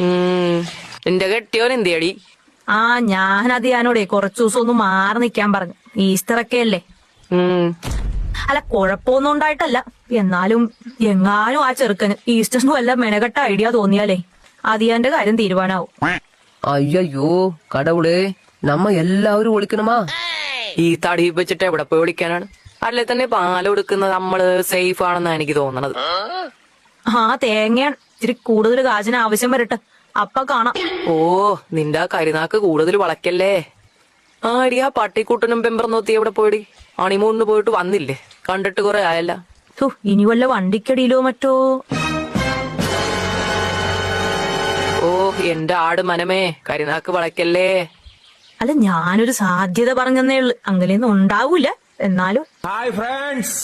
നിന്റെ കെട്ടിയോൻ എന്തിയടി? ആ ഞാനത് ഞാനോടെ കുറച്ചു ദിവസം ഒന്ന് മാറി നിക്കാൻ പറഞ്ഞു. ഈസ്റ്റർ ഒക്കെ അല്ലേ. അല്ല കുഴപ്പമൊന്നും ഉണ്ടായിട്ടല്ല. എന്നാലും എങ്ങാനും ആ ചെറുക്കന് ഈസ്റ്ററിന് വല്ല മെനകെട്ട ഐഡിയ തോന്നിയാലേ അതിയാന്റെ കാര്യം തീരുമാനാവും. അയ്യോ കടവുളേ, നമ്മ എല്ലാവരും വിളിക്കണമാ. ഈ തടി വെച്ചിട്ട് എവിടെ പോയി വിളിക്കാനാണ്? അല്ലെ തന്നെ പാല് കൊടുക്കുന്നത് നമ്മള് സേഫ് ആണെന്നാണ് എനിക്ക് തോന്നണത്. ആ തേങ്ങയാണ്. ഇച്ചിരി കൂടുതൽ കാശിന് ആവശ്യം വരട്ടെ, അപ്പൊ കാണാം. ഓ നിന്റെ ആ കരിനാക്ക് കൂടുതൽ വളയ്ക്കല്ലേ. ആടി ആ പട്ടിക്കൂട്ടനും പെമ്പറന്നോത്തി എവിടെ പോയിടി? ഹണിമൂണിന് പോയിട്ട് വന്നില്ലേ? കണ്ടിട്ട് കുറെ ആയല്ല. ഇനി വല്ല വണ്ടിക്കടിയിലോ മറ്റോ. ഓ എന്റെ ആട് മനമേ, കരിനാക്ക് വളയ്ക്കല്ലേ. അല്ല ഞാനൊരു സാധ്യത പറഞ്ഞതേ ഉള്ളു, അങ്ങനെയൊന്നും ഉണ്ടാവൂല. എന്നാലും ഹായ് ഫ്രണ്ട്സ്,